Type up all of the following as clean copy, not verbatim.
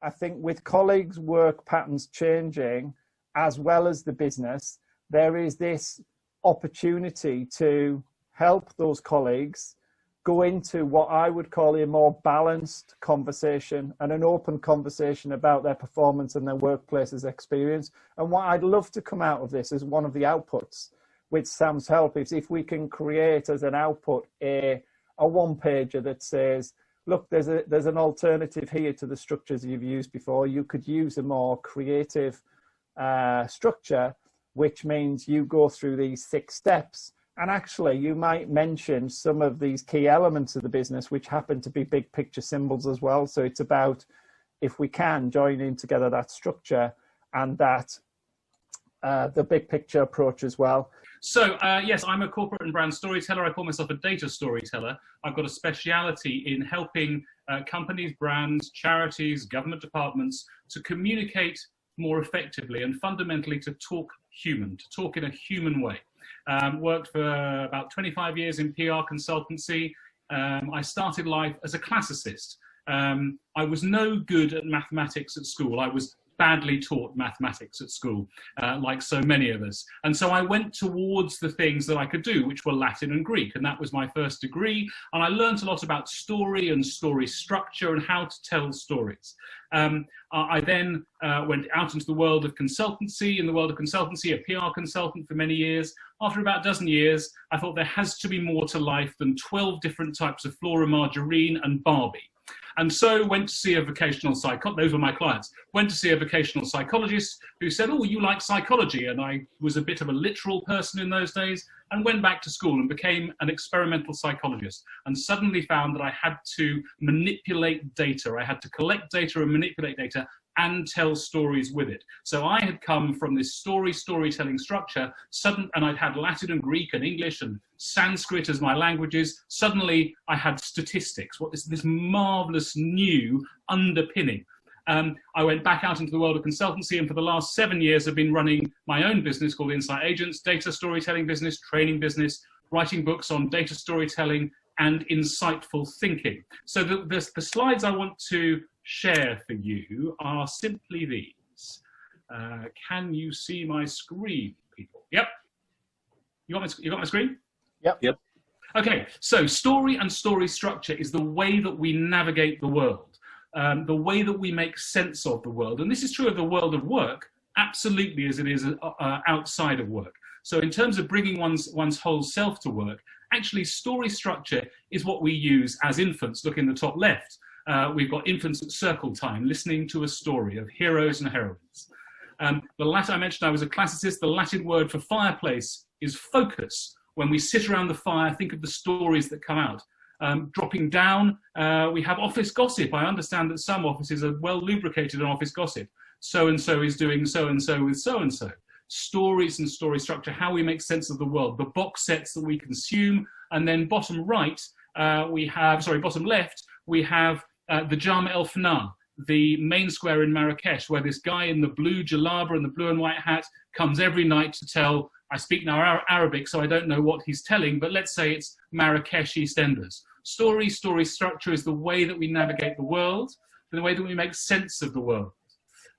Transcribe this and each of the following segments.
I think with colleagues' work patterns changing, as well as the business, there is this opportunity to help those colleagues go into what I would call a more balanced conversation and an open conversation about their performance and their workplace's experience. And what I'd love to come out of this is one of the outputs with Sam's help is if we can create as an output a one-pager that says, look, there's an alternative here to the structures you've used before. You could use a more creative structure, which means you go through these 6 steps. And actually, you might mention some of these key elements of the business, which happen to be big picture symbols as well. So it's about, if we can, joining together that structure and that the big picture approach as well. So, yes, I'm a corporate and brand storyteller. I call myself a data storyteller. I've got a speciality in helping companies, brands, charities, government departments to communicate more effectively and fundamentally to talk human, to talk in a human way. Worked for about 25 years in PR consultancy. I started life as a classicist. I was no good at mathematics at school. I was badly taught mathematics at school, like so many of us. And so I went towards the things that I could do, which were Latin and Greek. And that was my first degree. And I learned a lot about story and story structure and how to tell stories. I then went out into the world of consultancy. In the world of consultancy, a PR consultant for many years. After about a dozen years, I thought there has to be more to life than 12 different types of Flora Margarine and Barbie. And so went to see a vocational psychologist. Those were my clients. Went to see a vocational psychologist who said, oh, you like psychology? And I was a bit of a literal person in those days and went back to school and became an experimental psychologist and suddenly found that I had to manipulate data. I had to collect data and manipulate data and tell stories with it. So I had come from this storytelling structure, and I'd had Latin and Greek and English and Sanskrit as my languages. Suddenly I had statistics, this marvelous new underpinning. I went back out into the world of consultancy, and for the last 7 years I've been running my own business called Insight Agents, data storytelling business, training business, writing books on data storytelling and insightful thinking. So the slides I want to share for you are simply these. Can you see my screen, people? Yep. You got my screen? Yep. Yep. Okay, so story and story structure is the way that we navigate the world, the way that we make sense of the world. And this is true of the world of work, absolutely, as it is outside of work. So in terms of bringing one's whole self to work, actually story structure is what we use as infants. Look in the top left. We've got infants at circle time, listening to a story of heroes and heroines. The Latin, I mentioned I was a classicist. The Latin word for fireplace is focus. When we sit around the fire, think of the stories that come out. Dropping down, we have office gossip. I understand that some offices are well lubricated on office gossip. So-and-so is doing so-and-so with so-and-so. Stories and story structure, how we make sense of the world, the box sets that we consume. And then bottom left, we have the Jama El Fana, the main square in Marrakesh, where this guy in the blue jalaba and the blue and white hat comes every night to tell, I speak now Arabic, so I don't know what he's telling, but let's say it's Marrakesh EastEnders. Story structure is the way that we navigate the world, the way that we make sense of the world.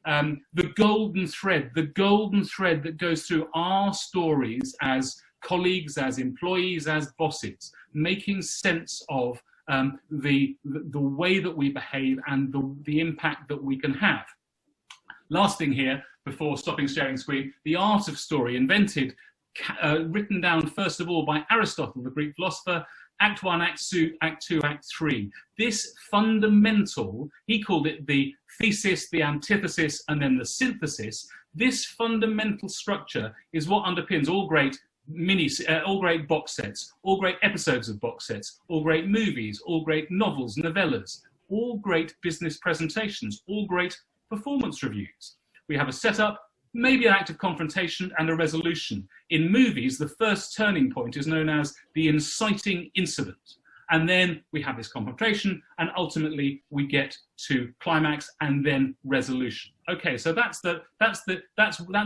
The golden thread that goes through our stories as colleagues, as employees, as bosses, making sense of the way that we behave and the impact that we can have. Last thing here, before stopping sharing screen, the art of story, invented, written down first of all by Aristotle, the Greek philosopher, Act 1, Act 2, Act 3. This fundamental, he called it the thesis, the antithesis, and then the synthesis. This fundamental structure is what underpins all great all great box sets, all great episodes of box sets, all great movies, all great novels, novellas, all great business presentations, all great performance reviews. We have a setup, maybe an act of confrontation and a resolution. In movies, the first turning point is known as the inciting incident. And then we have this confrontation, and ultimately we get to climax and then resolution. Okay, so that's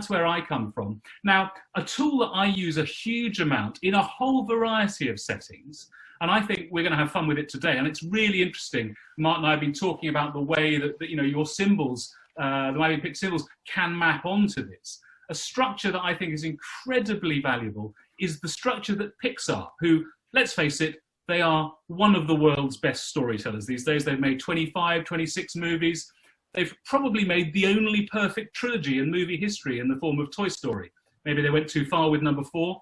where I come from. Now, a tool that I use a huge amount in a whole variety of settings, And I think we're going to have fun with it today. And it's really interesting. Mark and I have been talking about the way that you know, your symbols, the way we pick symbols, can map onto this. A structure that I think is incredibly valuable is the structure that Pixar, who, let's face it, they are one of the world's best storytellers these days. They've made 25, 26 movies. They've probably made the only perfect trilogy in movie history in the form of Toy Story. Maybe they went too far with number 4.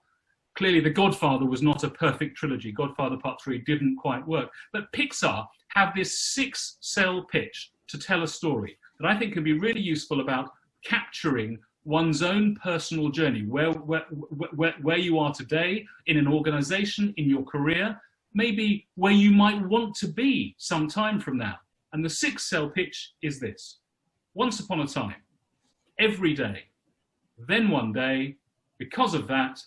Clearly, The Godfather was not a perfect trilogy. Godfather Part 3 didn't quite work. But Pixar have this 6-cell pitch to tell a story that I think can be really useful about capturing one's own personal journey, where you are today in an organization, in your career, maybe where you might want to be some time from now. And the 6-cell pitch is this: once upon a time, every day, then one day, because of that,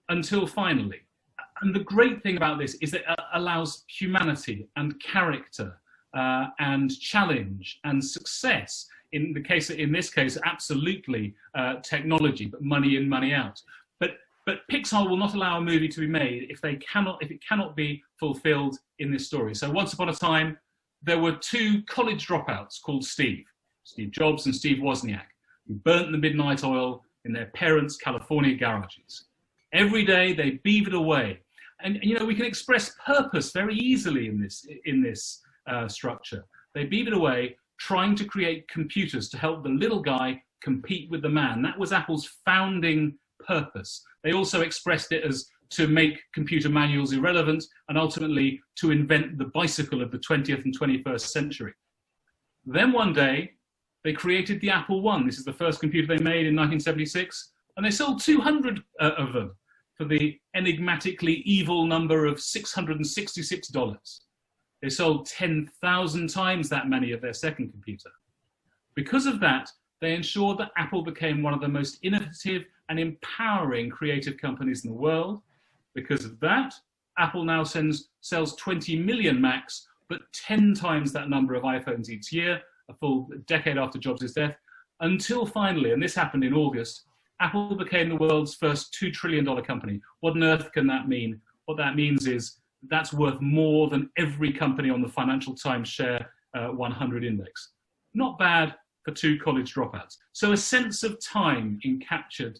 until finally. And the great thing about this is that it allows humanity and character and challenge and success. In this case, absolutely technology, but money in, money out. But Pixar will not allow a movie to be made if it cannot be fulfilled in this story. So once upon a time, there were 2 college dropouts called Steve Jobs and Steve Wozniak, who burnt the midnight oil in their parents' California garages. Every day they beavered away. And you know, we can express purpose very easily in this structure. They beavered away trying to create computers to help the little guy compete with the man. That was Apple's founding purpose. They also expressed it as to make computer manuals irrelevant and ultimately to invent the bicycle of the 20th and 21st century. Then one day, they created the Apple I. This is the first computer they made in 1976, and they sold 200 of them for the enigmatically evil number of $666. They sold 10,000 times that many of their second computer. Because of that, they ensured that Apple became one of the most innovative and empowering creative companies in the world. Because of that, Apple now sells 20 million Macs, but 10 times that number of iPhones each year, a full decade after Jobs' death, until finally, and this happened in August, Apple became the world's first $2 trillion company. What on earth can that mean? What that means is that's worth more than every company on the Financial Times Share 100 index. Not bad for 2 college dropouts. So a sense of time encapsulated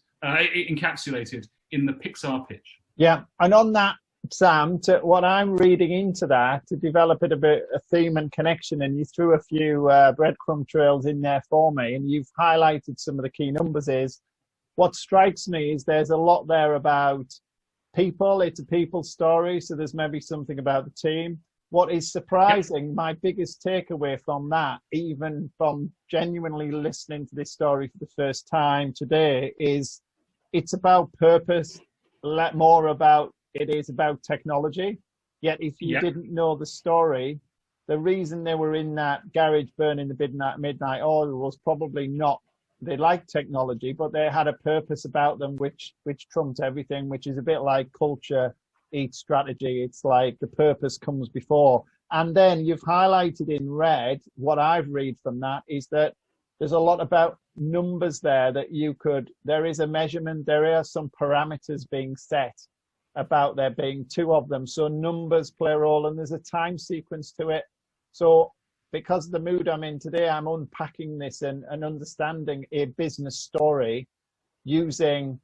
in the Pixar pitch. Yeah, and on that, Sam, to what I'm reading into that, to develop it a bit, a theme and connection, and you threw a few breadcrumb trails in there for me, and you've highlighted some of the key numbers. Is what strikes me is there's a lot there about people. It's a people story, so there's maybe something about the team. What is surprising, my biggest takeaway from that, even from genuinely listening to this story for the first time today, is it's about purpose, more about it is about technology. Yet if you didn't know the story, the reason they were in that garage burning the midnight oil was probably not they liked technology, but they had a purpose about them which trumped everything, which is a bit like culture eats strategy. It's like the purpose comes before. And then you've highlighted in red, what I've read from that is that there's a lot about numbers there that there is a measurement, there are some parameters being set about there being 2 of them. So numbers play a role and there's a time sequence to it. So because of the mood I'm in today, I'm unpacking this and understanding a business story using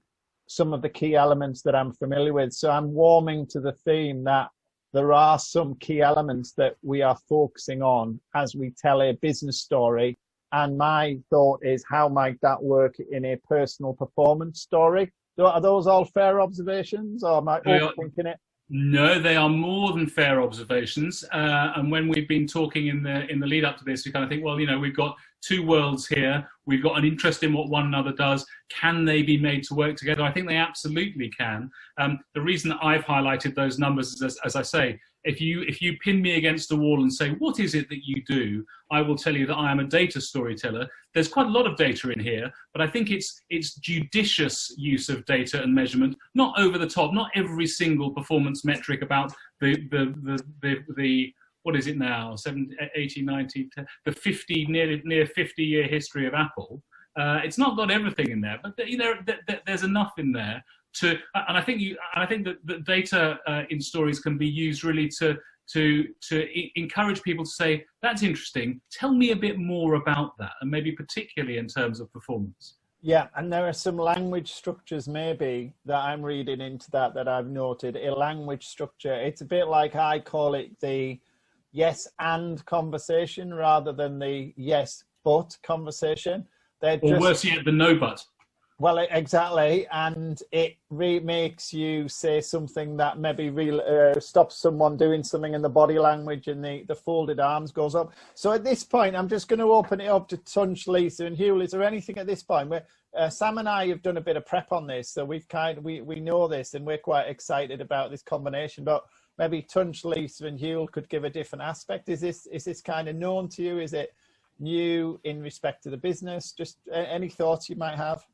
some of the key elements that I'm familiar with. So I'm warming to the theme that there are some key elements that we are focusing on as we tell a business story. And my thought is, how might that work in a personal performance story? Are those all fair observations, or am I overthinking it? No, they are more than fair observations. And when we've been talking in the lead up to this, we kind of think, well, you know, we've got 2 worlds here. We've got an interest in what one another does. Can they be made to work together? I think they absolutely can. The reason that I've highlighted those numbers is, as I say, if you pin me against a wall and say, what is it that you do? I will tell you that I am a data storyteller. There's quite a lot of data in here, but I think it's judicious use of data and measurement, not over the top, not every single performance metric about the what is it now, 70, 80, 90, the 50, near 50-year history of Apple. It's not got everything in there, but you know, there's enough in there and I think that data in stories can be used really to encourage people to say, that's interesting, tell me a bit more about that, and maybe particularly in terms of performance. Yeah, and there are some language structures maybe that I'm reading into that I've noted. A language structure, it's a bit like, I call it the yes and conversation rather than the yes but conversation. Or worse yet, the no but. Well, exactly, and it makes you say something that maybe stops someone doing something, in the body language, and the folded arms goes up. So at this point, I'm just going to open it up to Tunch, Lisa, and Hugh. Is there anything at this point where Sam and I have done a bit of prep on this, so we know this, and we're quite excited about this combination. But maybe Tunch, Lisa, and Hugh could give a different aspect. Is this kind of known to you? Is it new in respect to the business? Just any thoughts you might have?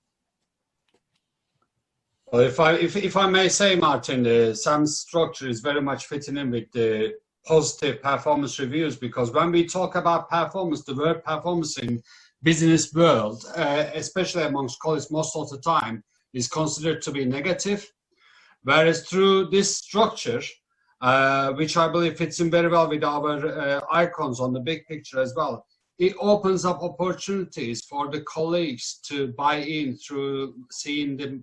Well, if I may say, Martin, Sam's structure is very much fitting in with the positive performance reviews, because when we talk about performance, the word performance in business world, especially amongst colleagues most of the time, is considered to be negative. Whereas through this structure, which I believe fits in very well with our icons on the big picture as well, it opens up opportunities for the colleagues to buy in through seeing the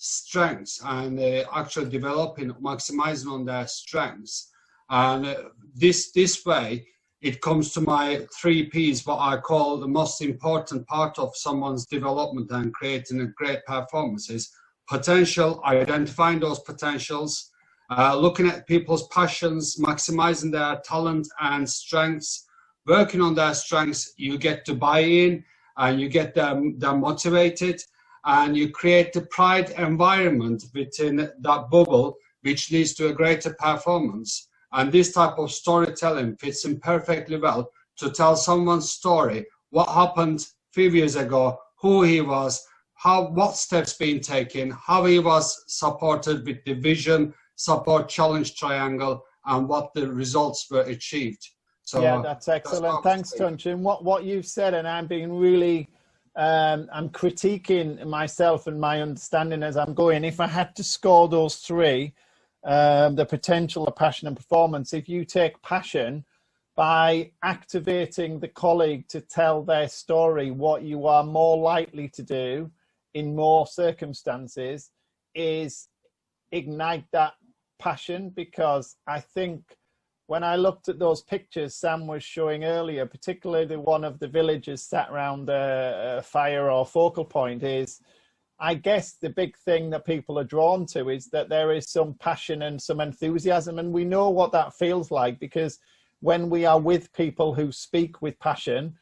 strengths and actually developing, maximizing on their strengths. And this way, it comes to my 3 Ps, what I call the most important part of someone's development and creating a great performance is potential, identifying those potentials, looking at people's passions, maximizing their talent and strengths, working on their strengths. You get to buy in and you get them motivated, and you create the pride environment within that bubble, which leads to a greater performance. And this type of storytelling fits in perfectly well to tell someone's story, what happened a few years ago, who he was, what steps being taken, how he was supported with the vision, support, challenge triangle, and what the results were achieved. So yeah, that's excellent. Thanks, Tunch. And what you've said, and I'm being really, I'm critiquing myself and my understanding as I'm going. If I had to score those 3, the potential, the passion and performance, if you take passion, by activating the colleague to tell their story, what you are more likely to do in more circumstances is ignite that passion. Because I think when I looked at those pictures Sam was showing earlier, particularly the one of the villagers sat around a fire or focal point, is, I guess the big thing that people are drawn to is that there is some passion and some enthusiasm. And we know what that feels like, because when we are with people who speak with passion,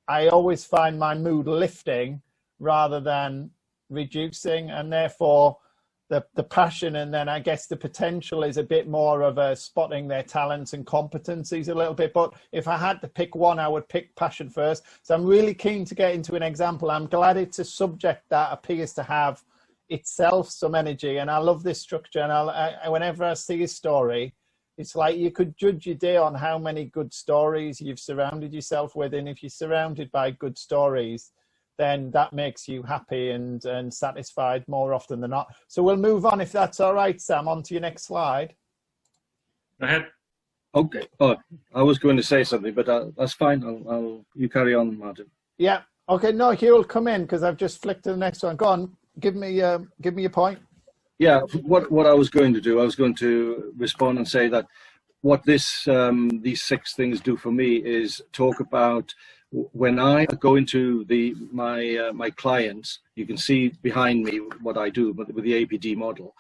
I always find my mood lifting rather than reducing. And therefore the passion, and then I guess the potential is a bit more of a spotting their talents and competencies a little bit. But if I had to pick one, I would pick passion first. So I'm really keen to get into an example. I'm glad it's a subject that appears to have itself some energy, and I love this structure. And whenever I see a story, it's like you could judge your day on how many good stories you've surrounded yourself with. And if you're surrounded by good stories, then that makes you happy and satisfied more often than not. So we'll move on, if that's all right, Sam, on to your next slide. Go ahead. Okay. Oh, I was going to say something, but that's fine. You carry on, Martin. Yeah. Okay. No, Hugh will come in because I've just flicked to the next one. Go on. Give me your point. Yeah. What I was going to do, I was going to respond and say that what these 6 things do for me is talk about when I go into my clients. You can see behind me what I do with the APD model.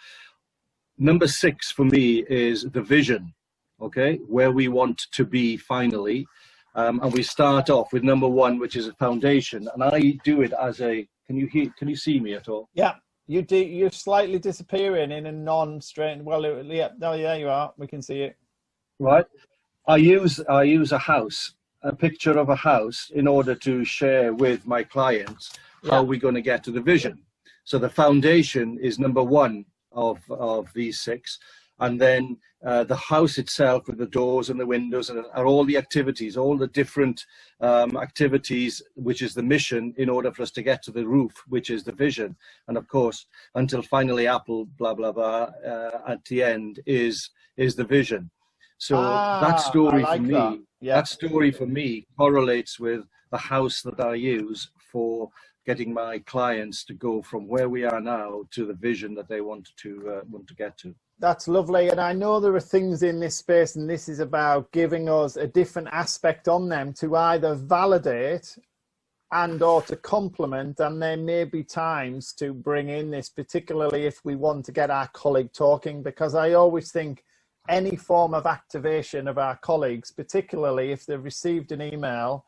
Number 6 for me is the vision, okay, where we want to be finally. And we start off with number 1, which is a foundation. And I do it as a, can you see me at all? Yeah, you do. You're slightly disappearing in a non-straight, well, yeah, no, there you are. We can see it. Right. I use a picture of a house in order to share with my clients how we're going to get to the vision. So the foundation is number 1 of these 6. and then the house itself with the doors and the windows and all the activities, all the different activities, which is the mission, in order for us to get to the roof, which is the vision. And of course, until finally Apple, blah, blah, blah, at the end is the vision. So that story for me, that story for me correlates with the house that I use for getting my clients to go from where we are now to the vision that they want to get to. That's lovely. And I know there are things in this space, and this is about giving us a different aspect on them to either validate and or to complement. And there may be times to bring in this, particularly if we want to get our colleague talking, because I always think any form of activation of our colleagues, particularly if they've received an email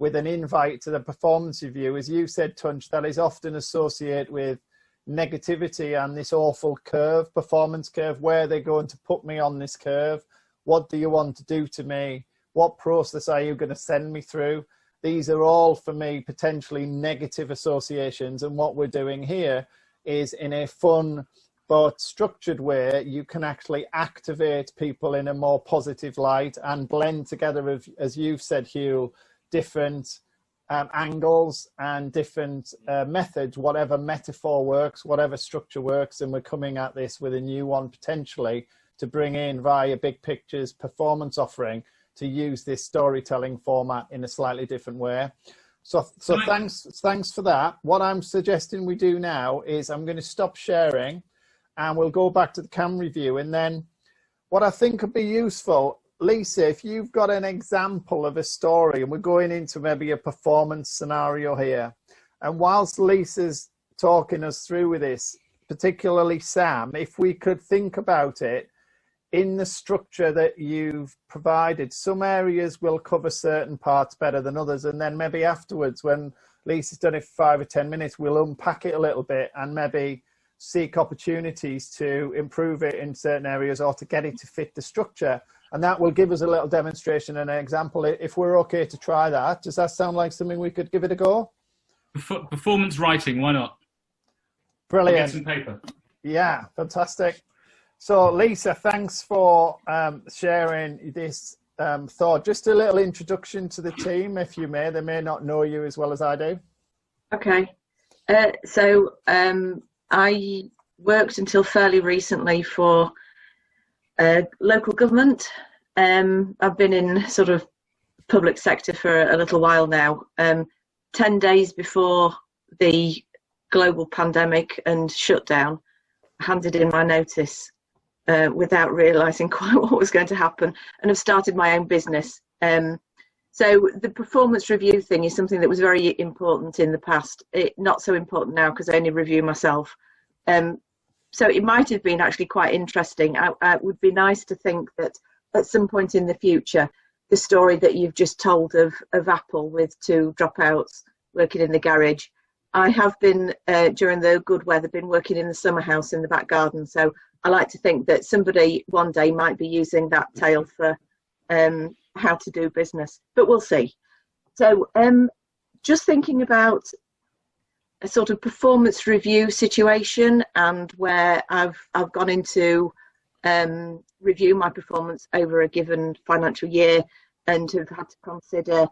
with an invite to the performance review, as you said, Tunch, that is often associated with negativity and this awful curve, performance curve. Where they're going to put me on this curve? What do you want to do to me? What process are you going to send me through? These are all, for me, potentially negative associations. And what we're doing here is, in a fun but structured way, you can actually activate people in a more positive light and blend together, as you've said, Hugh, different angles and different methods, whatever metaphor works, whatever structure works. And we're coming at this with a new one potentially to bring in via Big Picture's performance offering to use this storytelling format in a slightly different way. So thanks for that. What I'm suggesting we do now is I'm going to stop sharing and we'll go back to the camera view. And then what I think would be useful, Lisa, if you've got an example of a story, and we're going into maybe a performance scenario here, and whilst Lisa's talking us through with this, particularly Sam, if we could think about it in the structure that you've provided, some areas will cover certain parts better than others, and then maybe afterwards, when Lisa's done it for 5 or 10 minutes, we'll unpack it a little bit and maybe seek opportunities to improve it in certain areas or to get it to fit the structure. And that will give us a little demonstration and an example, if we're okay to try that. Does that sound like something we could give it a go? Performance writing, why not? Brilliant. I'll get some paper. Yeah, fantastic. So Lisa, thanks for sharing this thought. Just a little introduction to the team, if you may. They may not know you as well as I do. Okay. So I worked until fairly recently for local government. I've been in sort of public sector for a little while now. 10 days before the global pandemic and shutdown, I handed in my notice without realising quite what was going to happen, and have started my own business. So the performance review thing is something that was very important in the past. Not so important now because I only review myself. So it might have been actually quite interesting. It would be nice to think that at some point in the future, the story that you've just told of Apple with 2 dropouts working in the garage, I have been, during the good weather, been working in the summer house in the back garden. So I like to think that somebody one day might be using that tale for how to do business, but we'll see. So just thinking about a sort of performance review situation, and where I've gone into review my performance over a given financial year, and have had to consider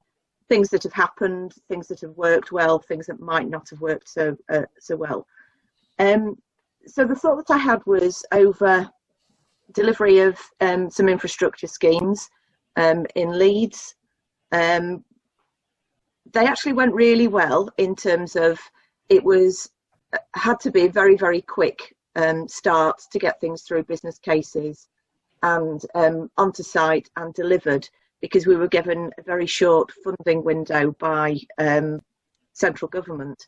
things that have happened, things that have worked well, things that might not have worked so well. So the thought that I had was over delivery of some infrastructure schemes in Leeds. They actually went really well in terms of had to be a very, very quick start to get things through business cases and onto site and delivered, because we were given a very short funding window by central government.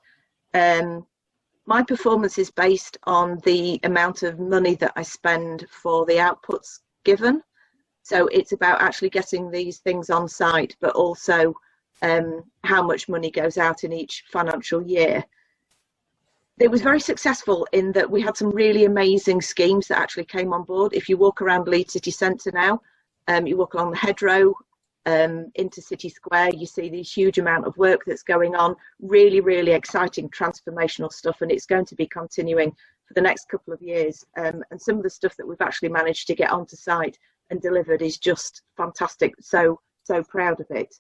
My performance is based on the amount of money that I spend for the outputs given. So it's about actually getting these things on site, but also how much money goes out in each financial year. It was very successful in that we had some really amazing schemes that actually came on board. If you walk around Leeds city centre now, you walk along the hedgerow, into City Square. You see the huge amount of work that's going on, really, really exciting transformational stuff, and it's going to be continuing for the next couple of years. And some of the stuff that we've actually managed to get onto site and delivered is just fantastic. So proud of it.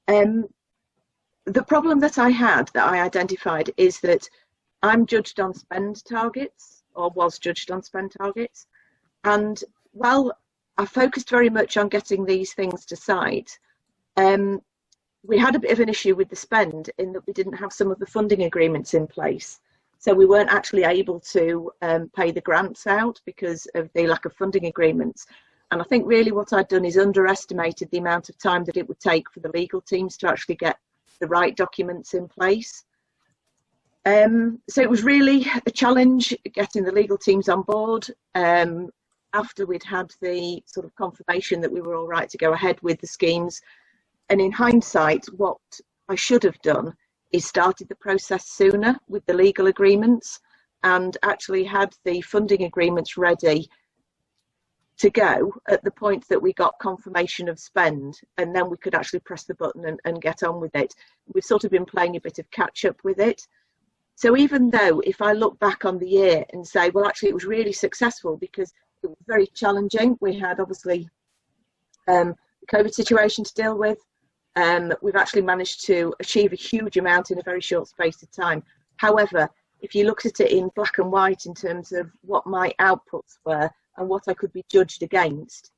The problem that I had, that I identified, is that I'm judged on spend targets, or was judged on spend targets. And while I focused very much on getting these things to site, we had a bit of an issue with the spend in that we didn't have some of the funding agreements in place. So we weren't actually able to pay the grants out because of the lack of funding agreements. And I think really what I'd done is underestimated the amount of time that it would take for the legal teams to actually get the right documents in place. So it was really a challenge getting the legal teams on board after we'd had the sort of confirmation that we were all right to go ahead with the schemes. And in hindsight, what I should have done is started the process sooner with the legal agreements and actually had the funding agreements ready to go at the point that we got confirmation of spend, and then we could actually press the button and get on with it. We've sort of been playing a bit of catch up with it. So even though if I look back on the year and say, well, actually it was really successful because it was very challenging. We had obviously the COVID situation to deal with. We've actually managed to achieve a huge amount in a very short space of time. However, if you looked at it in black and white in terms of what my outputs were and what I could be judged against,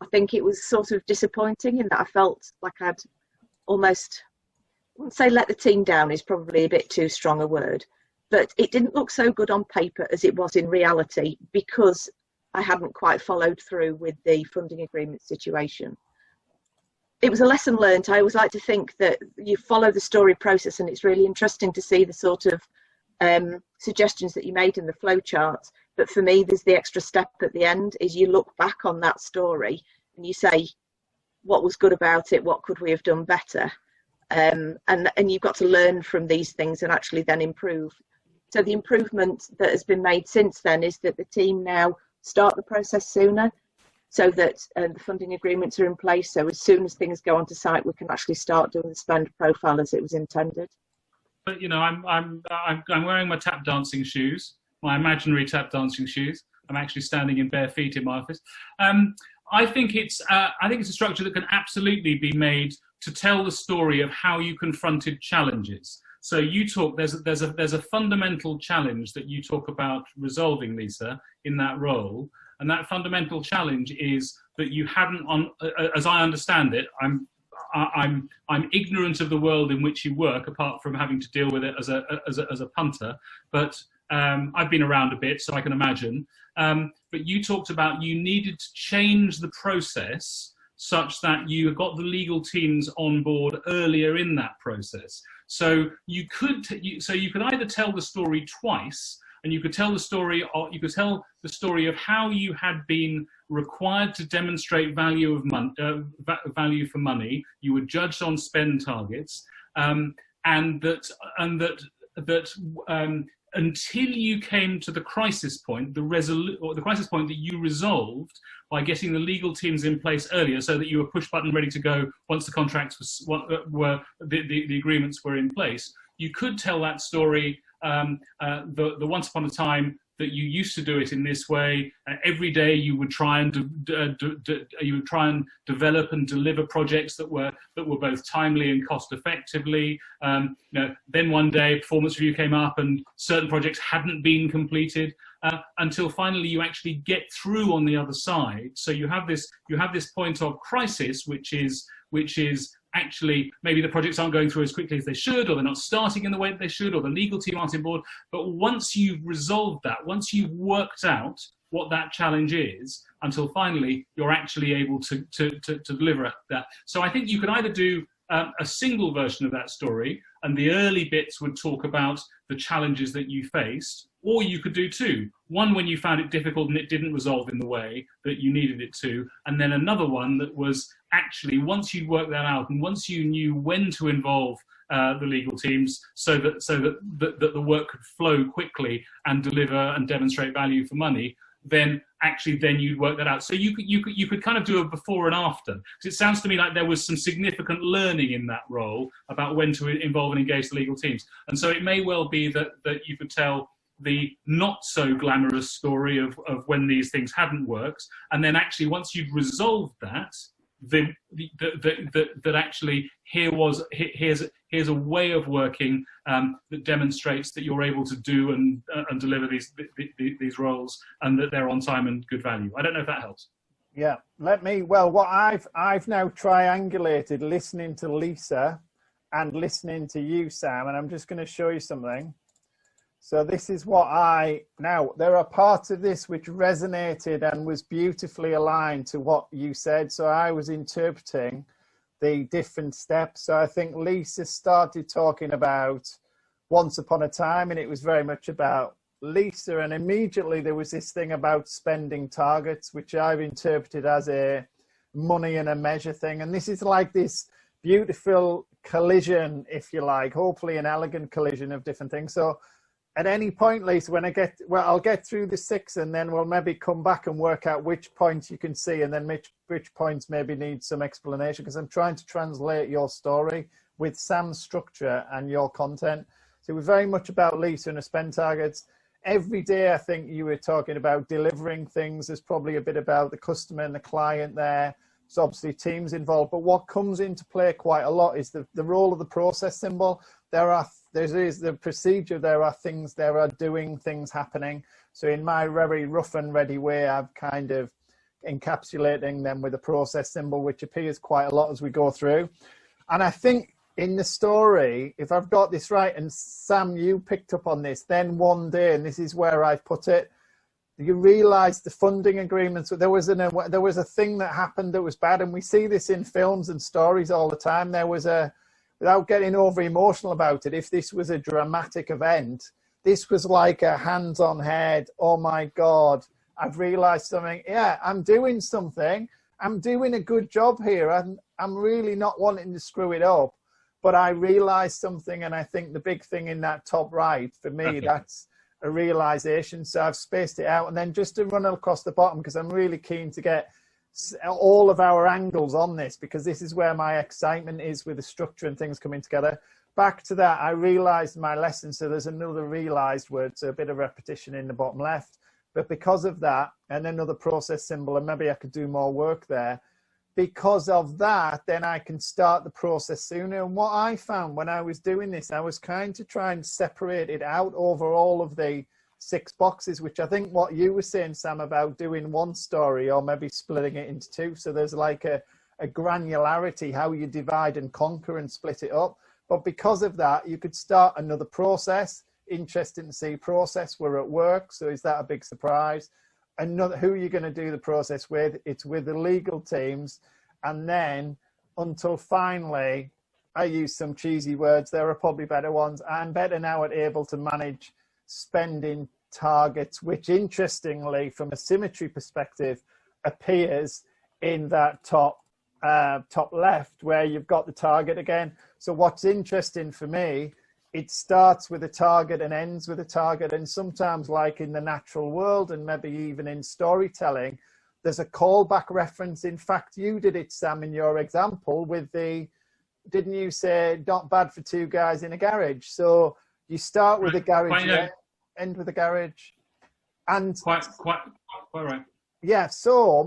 I think it was sort of disappointing in that I felt like I'd almost, I wouldn't say let the team down is probably a bit too strong a word, but it didn't look so good on paper as it was in reality because I hadn't quite followed through with the funding agreement situation. It was a lesson learned. I always like to think that you follow the story process, and it's really interesting to see the sort of suggestions that you made in the flow charts. But for me, there's the extra step at the end is you look back on that story and you say, what was good about it? What could we have done better? And you've got to learn from these things and actually then improve. So the improvement that has been made since then is that the team now start the process sooner, so that the funding agreements are in place. So as soon as things go onto site, we can actually start doing the spend profile as it was intended. But you know, I'm wearing my tap dancing shoes, my imaginary tap dancing shoes. I'm actually standing in bare feet in my office. I think it's a structure that can absolutely be made to tell the story of how you confronted challenges. So you talk, there's a fundamental challenge that you talk about resolving, Lisa, in that role. And that fundamental challenge is that you hadn't, as I understand it, I'm ignorant of the world in which you work, apart from having to deal with it as a punter. But I've been around a bit, so I can imagine. But you talked about you needed to change the process such that you got the legal teams on board earlier in that process. So you could either tell the story twice, and you could tell the story, or you could tell the story of how you had been required to demonstrate value for money. You were judged on spend targets, and that until you came to the crisis point, the crisis point that you resolved by getting the legal teams in place earlier, so that you were push button ready to go once the contracts the agreements were in place. You could tell that story. The once upon a time that you used to do it in this way. Every day you would try and develop and deliver projects that were both timely and cost effectively. Then one day performance review came up and certain projects hadn't been completed until finally you actually get through on the other side. So you have this point of crisis, which is actually maybe the projects aren't going through as quickly as they should, or they're not starting in the way that they should, or the legal team aren't on board. But once you've resolved that, once you've worked out what that challenge is, until finally you're actually able to deliver that. So I think you can either do a single version of that story, and the early bits would talk about the challenges that you faced, or you could do two. One when you found it difficult and it didn't resolve in the way that you needed it to, and then another one that was actually, once you'd worked that out and once you knew when to involve the legal teams so that the work could flow quickly and deliver and demonstrate value for money, then actually then you'd work that out. So you could kind of do a before and after, because it sounds to me like there was some significant learning in that role about when to involve and engage the legal teams. And so it may well be that you could tell the not so glamorous story of when these things hadn't worked, and then actually once you'd resolved that, that actually here's a way of working that demonstrates that you're able to do and deliver these roles, and that they're on time and good value. I don't know if that helps. Yeah, what I've now triangulated listening to Lisa and listening to you, Sam, and I'm just going to show you something. So this is what there are parts of this which resonated and was beautifully aligned to what you said. So I was interpreting the different steps. So I think Lisa started talking about Once Upon a Time, and it was very much about Lisa. And immediately there was this thing about spending targets, which I've interpreted as a money and a measure thing. And this is like this beautiful collision, if you like, hopefully an elegant collision of different things. So at any point, Lisa, when I'll get through the 6, and then we'll maybe come back and work out which points you can see, and then which points maybe need some explanation, because I'm trying to translate your story with Sam's structure and your content. So it was very much about Lisa and her spend targets. Every day, I think you were talking about delivering things. There's probably a bit about the customer and the client there. So obviously teams involved, but what comes into play quite a lot is the role of the process symbol. There is the procedure, there are doing things happening. So in my very rough and ready way, I'm kind of encapsulating them with a process symbol, which appears quite a lot as we go through. And I think in the story, if I've got this right, and Sam, you picked up on this, then one day, and this is where I've put it, you realize the funding agreements, there was a thing that happened that was bad, and we see this in films and stories all the time. There was without getting over emotional about it, if this was a dramatic event, this was like a hands on head, oh my God, I've realized something. Yeah, I'm doing something. I'm doing a good job here. I'm really not wanting to screw it up, but I realized something. And I think the big thing in that top right, for me, that's a realization. So I've spaced it out. And then just to run across the bottom, because I'm really keen to get all of our angles on this, because this is where my excitement is with the structure and things coming together. Back to that, I realized my lesson. So there's another realized word, so a bit of repetition in the bottom left. But because of that, and another process symbol, and maybe I could do more work there. Because of that, then I can start the process sooner. And what I found when I was doing this, I was trying to try and separate it out over all of the 6 boxes, which I think what you were saying, Sam, about doing one story or maybe splitting it into 2. So there's like a granularity, how you divide and conquer and split it up. But because of that, you could start another process. Interesting to see process. We're at work. So is that a big surprise? Another, who are you going to do the process with? It's with the legal teams. And then until finally, I use some cheesy words. There are probably better ones. I'm better now at able to manage spending targets, which interestingly, from a symmetry perspective, appears in that top left where you've got the target again. So what's interesting for me, it starts with a target and ends with a target. And sometimes, like in the natural world and maybe even in storytelling, there's a callback reference. In fact, you did it, Sam, in your example with didn't you say not bad for 2 guys in a garage? So you start with a garage, end with a garage. And quite right. Yeah, so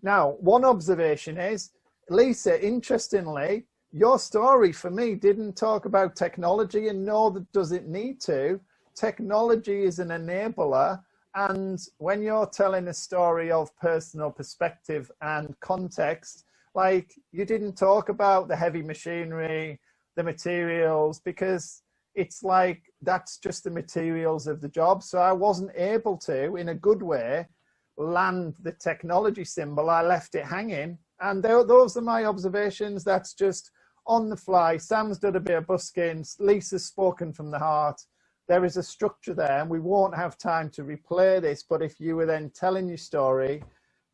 now one observation is, Lisa, interestingly, your story for me didn't talk about technology, and nor does it need to. Technology is an enabler. And when you're telling a story of personal perspective and context, like you didn't talk about the heavy machinery, the materials, because it's like that's just the materials of the job. So I wasn't able to, in a good way, land the technology symbol. I left it hanging. And those are my observations. That's just on the fly. Sam's done a bit of busking. Lisa's spoken from the heart. There is a structure there, and we won't have time to replay this. But if you were then telling your story,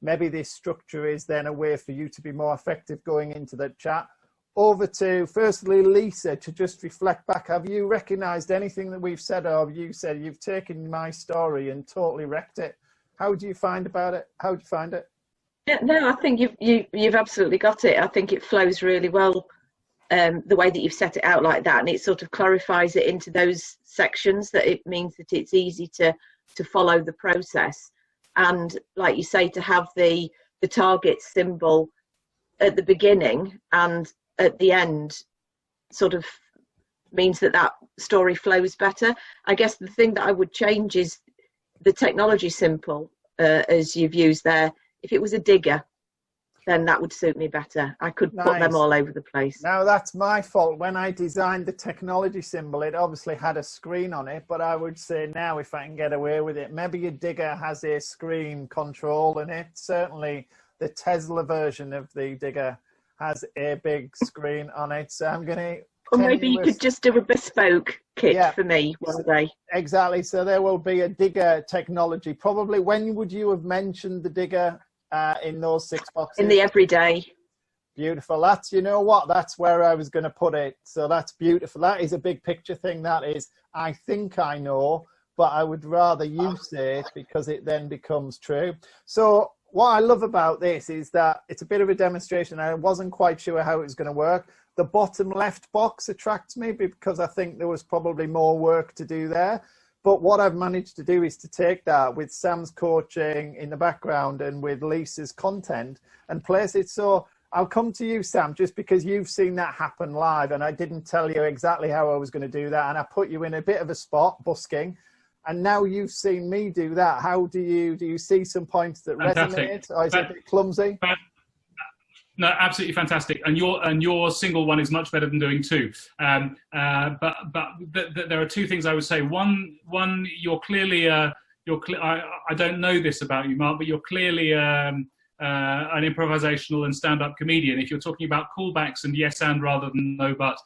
maybe this structure is then a way for you to be more effective going into the chat. Over to, firstly, Lisa, to just reflect back. Have you recognized anything that we've said, or have you said you've taken my story and totally wrecked it? How do you find about it? How do you find it? Yeah, no, I think you've absolutely got it. I think it flows really well, the way that you've set it out like that, and it sort of clarifies it into those sections, that it means that it's easy to follow the process. And like you say, to have the target symbol at the beginning and at the end sort of means that story flows better. I guess the thing that I would change is the technology symbol, as you've used there. If it was a digger, then that would suit me better. I could put them all over the place. Now, that's my fault. When I designed the technology symbol, it obviously had a screen on it, but I would say now, if I can get away with it, maybe a digger has a screen control in it. Certainly the Tesla version of the digger has a big screen on it. So I'm going to... Or maybe you could just do a bespoke kit for me one day. Exactly. So there will be a digger technology. Probably, when would you have mentioned the digger in those 6 boxes? In the everyday. Beautiful. That's, you know what, that's where I was going to put it. So that's beautiful. That is a big picture thing. That is, I think I know, but I would rather you say it, because it then becomes true. So what I love about this is that it's a bit of a demonstration. I wasn't quite sure how it was going to work. The bottom left box attracts me because I think there was probably more work to do there. But what I've managed to do is to take that with Sam's coaching in the background and with Lisa's content and place it. So I'll come to you, Sam, just because you've seen that happen live, and I didn't tell you exactly how I was going to do that. And I put you in a bit of a spot, busking. And now you've seen me do that. How do you see some points that resonate? Or is it a bit clumsy? No, absolutely fantastic. And your single one is much better than doing two. But there are two things I would say. One, you're clearly I don't know this about you, Mark, but you're clearly an improvisational and stand-up comedian. If you're talking about callbacks and yes and rather than no but,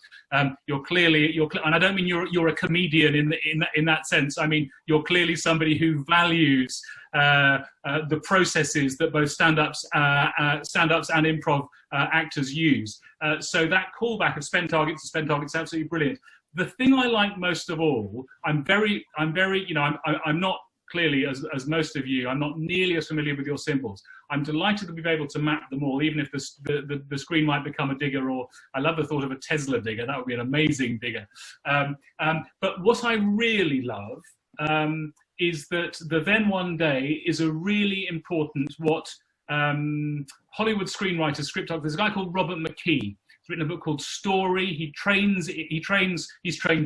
you're clearly and I don't mean you're a comedian in that sense. I mean you're clearly somebody who values the processes that both stand-ups and improv actors use. So that callback of spend targets to spend targets is absolutely brilliant. The thing I like most of all, I'm very, I'm not clearly, as most of you, I'm not nearly as familiar with your symbols. I'm delighted that we've been able to map them all, even if the screen might become a digger, or I love the thought of a Tesla digger. That would be an amazing digger. But what I really love is that the Then One Day is a really important Hollywood screenwriter, script artist. There's a guy called Robert McKee. He's written a book called Story. He's trained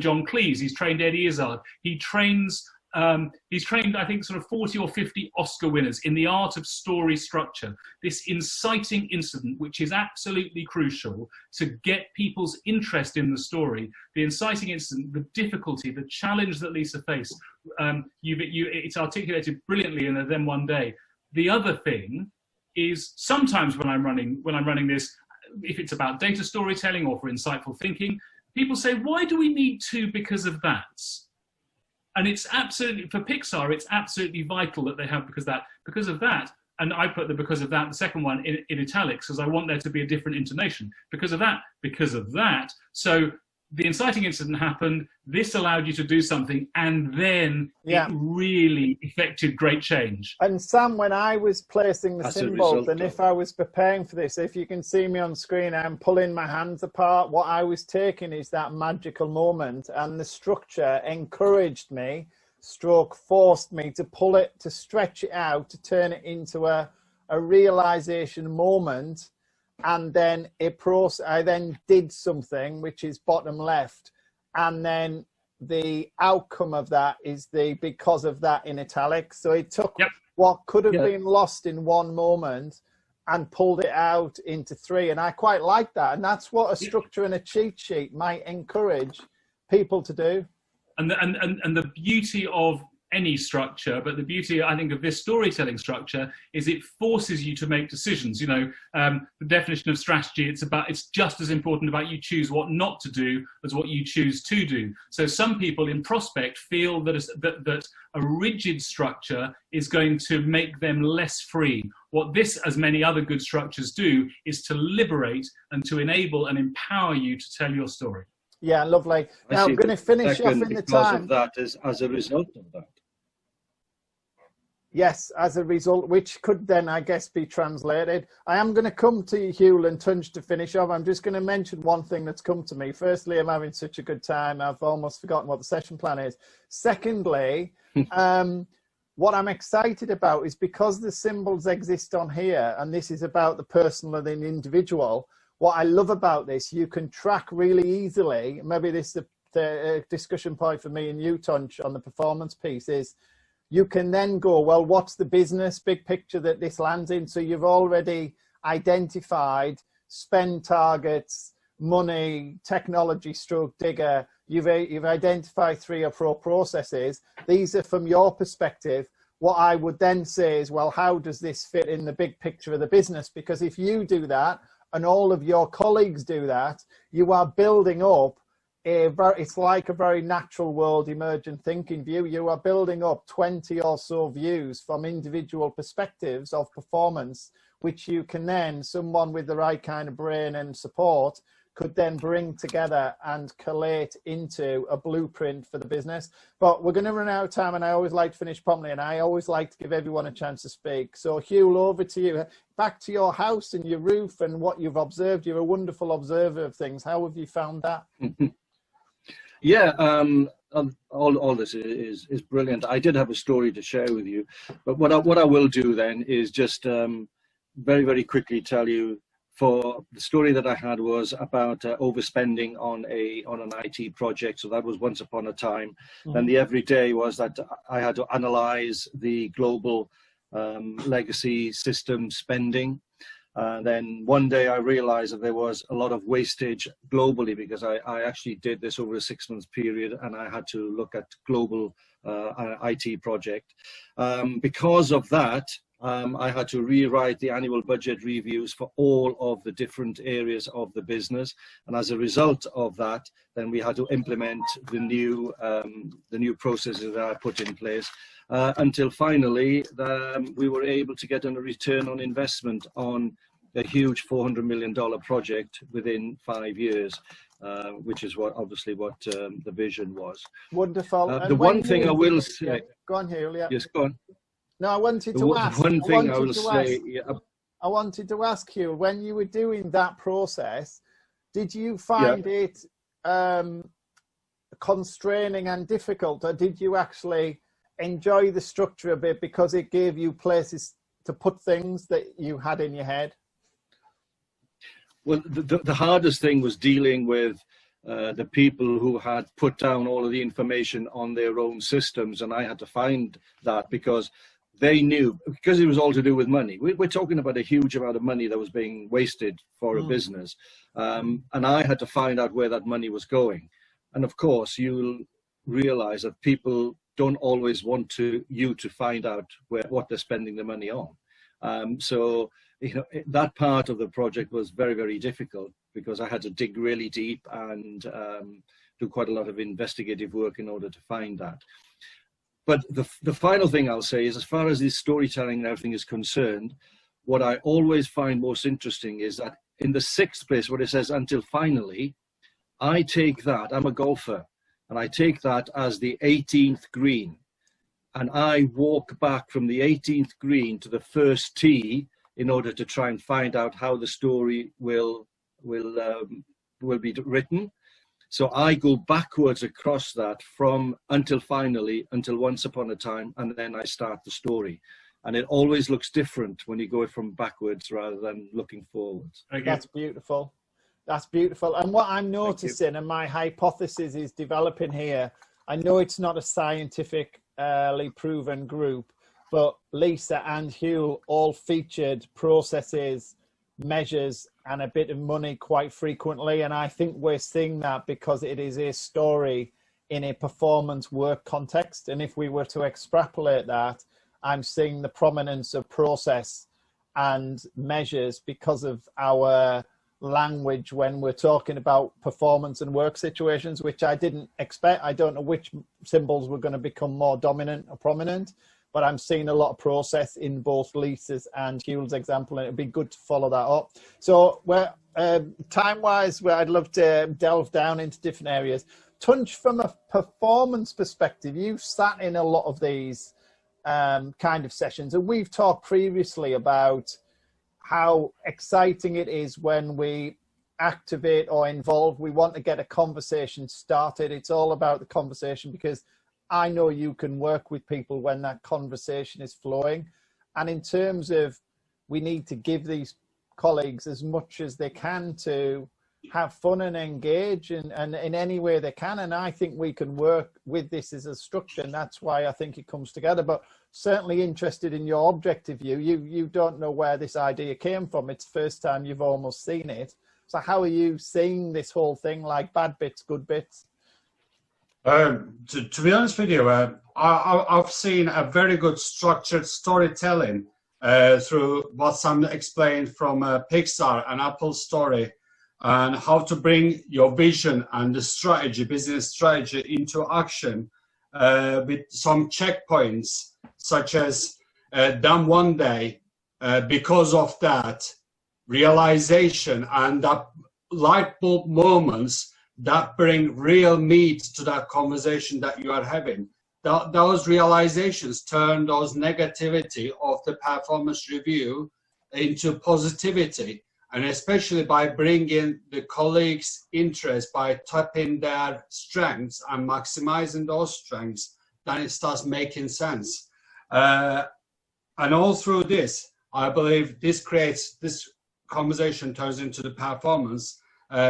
John Cleese. He's trained Eddie Izzard. He's trained, I think, sort of 40 or 50 Oscar winners in the art of story structure. This inciting incident, which is absolutely crucial to get people's interest in the story. The inciting incident, the difficulty, the challenge that Lisa faced. It's articulated brilliantly in a Then One Day. The other thing is sometimes when I'm running this, if it's about data storytelling or for insightful thinking, people say, why do we need two because of that? And it's absolutely, for Pixar, it's absolutely vital that they have because of that. And I put the because of that, the second one, in italics, because I want there to be a different intonation. Because of that. So the inciting incident happened, this allowed you to do something, and then it really effected great change. And Sam, when I was placing the symbols, and if I was preparing for this, if you can see me on screen, I'm pulling my hands apart. What I was taking is that magical moment, and the structure encouraged me, forced me to pull it, to stretch it out, to turn it into a realization moment. And then I then did something, which is bottom left, and then the outcome of that is the because of that in italics. So it took what could have been lost in one moment and pulled it out into three, and I quite like that. And that's what a structure and a cheat sheet might encourage people to do. And the beauty of any structure, but the beauty, I think, of this storytelling structure is it forces you to make decisions. You know, the definition of strategy, it's just as important about you choose what not to do as what you choose to do. So some people in prospect feel that a rigid structure is going to make them less free. What this, as many other good structures do, is to liberate and to enable and empower you to tell your story. Yeah, lovely. Now I'm going to finish off in the time. Because of that, as a result of that. Yes, as a result, which could then, I guess, be translated. I am going to come to you, Hugh and Tunch, to finish off. I'm just going to mention one thing that's come to me. Firstly, I'm having such a good time. I've almost forgotten what the session plan is. Secondly, what I'm excited about is because the symbols exist on here, and this is about the personal and the individual, what I love about this, you can track really easily. Maybe this is the discussion point for me and you, Tunch, on the performance piece is, you can then go, well, what's the business big picture that this lands in? So you've already identified spend targets, money, technology stroke digger. You've identified 3 or 4 processes. These are from your perspective. What I would then say is, well, how does this fit in the big picture of the business? Because if you do that and all of your colleagues do that, you are building up it's like a very natural world emergent thinking view. You are building up 20 or so views from individual perspectives of performance, which you can then, someone with the right kind of brain and support could then bring together and collate into a blueprint for the business. But we're going to run out of time, and I always like to finish promptly, and I always like to give everyone a chance to speak. So Hugh, over to you. Back to your house and your roof and what you've observed. You're a wonderful observer of things. How have you found that? Yeah, all this is brilliant. I did have a story to share with you, but what I will do then is just very, very quickly tell you. For the story that I had was about overspending on an IT project. So that was once upon a time. And the everyday was that I had to analyze the global legacy system spending. Then one day I realized that there was a lot of wastage globally, because I actually did this over a 6-month period, and I had to look at global IT project. Because of that, I had to rewrite the annual budget reviews for all of the different areas of the business. And as a result of that, then we had to implement the new processes that I put in place until finally we were able to get a return on investment on a huge $400 million project within 5 years, which is obviously what the vision was. Wonderful. The one thing I will say. Yeah. Go on, Hugh. Yeah. Yes, go on. No, I wanted to ask. One thing I will say. I wanted to ask you, when you were doing that process, did you find it constraining and difficult, or did you actually enjoy the structure a bit because it gave you places to put things that you had in your head? Well, the hardest thing was dealing with the people who had put down all of the information on their own systems, and I had to find that because they knew, because it was all to do with money. We're talking about a huge amount of money that was being wasted for a business, and I had to find out where that money was going. And of course, you'll realize that people don't always want you to find out what they're spending the money on. So that part of the project was very, very difficult, because I had to dig really deep and do quite a lot of investigative work in order to find that. But the final thing I'll say is, as far as the storytelling and everything is concerned, what I always find most interesting is that in the 6th place, where it says until finally, I take that, I'm a golfer, and I take that as the 18th green. And I walk back from the 18th green to the first tee in order to try and find out how the story will be written. So I go backwards across that from until finally, until once upon a time, and then I start the story. And it always looks different when you go from backwards rather than looking forwards. That's beautiful. That's beautiful. And what I'm noticing, and my hypothesis is developing here, I know it's not a scientifically proven group, but Lisa and Hugh all featured processes, measures, and a bit of money quite frequently. And I think we're seeing that because it is a story in a performance work context. And if we were to extrapolate that, I'm seeing the prominence of process and measures because of our language when we're talking about performance and work situations, which I didn't expect. I don't know which symbols were going to become more dominant or prominent, but I'm seeing a lot of process in both Lisa's and Hugh's example, and it'd be good to follow that up. So we're time-wise, I'd love to delve down into different areas. Tunch, from a performance perspective, you've sat in a lot of these kind of sessions. And we've talked previously about how exciting it is when we activate or involve. We want to get a conversation started. It's all about the conversation, because I know you can work with people when that conversation is flowing. And in terms of, we need to give these colleagues as much as they can to have fun and engage and in any way they can. And I think we can work with this as a structure, and that's why I think it comes together. But certainly interested in your objective view. You don't know where this idea came from. It's the first time you've almost seen it. So how are you seeing this whole thing, like bad bits, good bits? To be honest with you, I've seen a very good structured storytelling through what Sam explained from Pixar and Apple story, and how to bring your vision and the strategy, business strategy, into action with some checkpoints, such as done one day, because of that realization and that light bulb moments that bring real meat to that conversation that you are having. Those realizations turn those negativity of the performance review into positivity. And especially by bringing the colleagues' interest, by tapping their strengths and maximizing those strengths, then it starts making sense. And all through this, I believe this conversation turns into the performance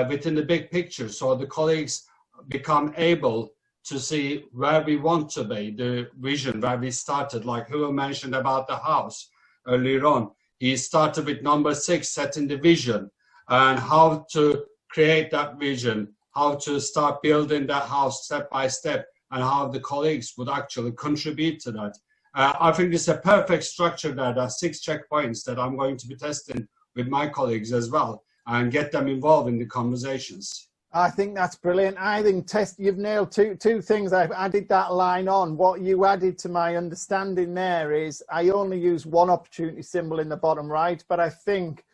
within the big picture. So the colleagues become able to see where we want to be, the vision, where we started, like who mentioned about the house earlier on. He started with number 6, setting the vision and how to create that vision, how to start building that house step by step, and how the colleagues would actually contribute to that. I think it's a perfect structure there. There are 6 checkpoints that I'm going to be testing with my colleagues as well, and get them involved in the conversations. I think that's brilliant. I think you've nailed two things. I've added that line on. What you added to my understanding there is I only use one opportunity symbol in the bottom right, but I think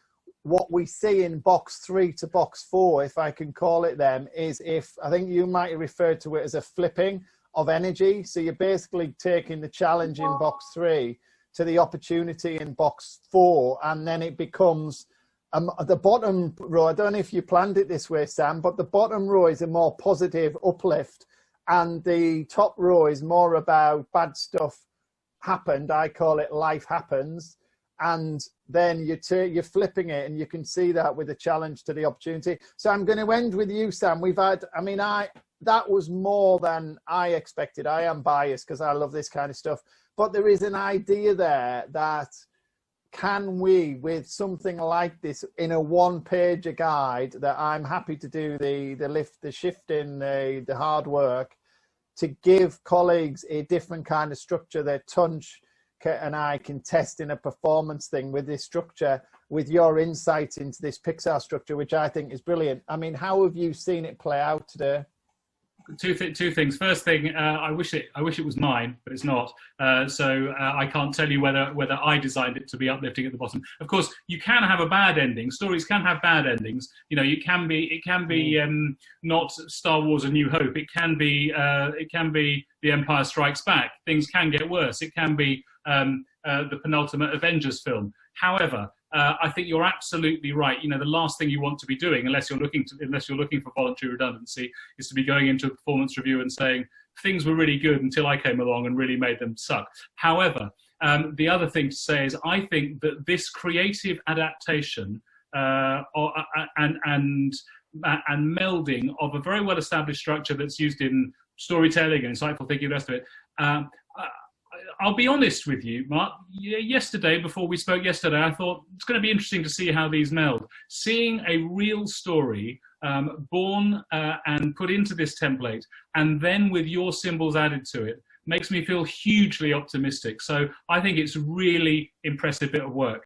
what we see in box 3 to box 4, if I can call it them, is I think you might refer to it as a flipping of energy. So you're basically taking the challenge in box 3 to the opportunity in box 4, and then it becomes the bottom row. I don't know if you planned it this way, Sam, but the bottom row is a more positive uplift, and the top row is more about bad stuff happened. I call it life happens. And then you're flipping it, and you can see that with the challenge to the opportunity. So I'm going to end with you, Sam. That was more than I expected. I am biased because I love this kind of stuff. But there is an idea there that, can we, with something like this in a one-pager guide, that I'm happy to do the shifting, the hard work, to give colleagues a different kind of structure that Tunch and I can test in a performance thing with this structure, with your insight into this Pixar structure, which I think is brilliant. I mean, how have you seen it play out today? Two things. First thing, I wish it was mine, but it's not. So I can't tell you whether I designed it to be uplifting at the bottom. Of course, you can have a bad ending. Stories can have bad endings. You know, it can be not Star Wars: A New Hope. It can be The Empire Strikes Back. Things can get worse. It can be the penultimate Avengers film. However, I think you're absolutely right. You know, the last thing you want to be doing, unless you're looking for voluntary redundancy, is to be going into a performance review and saying things were really good until I came along and really made them suck. However, the other thing to say is I think that this creative adaptation and melding of a very well-established structure that's used in storytelling and insightful thinking, the rest of it. I'll be honest with you, Mark. Yesterday, before we spoke yesterday, I thought it's going to be interesting to see how these meld. Seeing a real story born and put into this template, and then with your symbols added to it, makes me feel hugely optimistic. So I think it's a really impressive bit of work.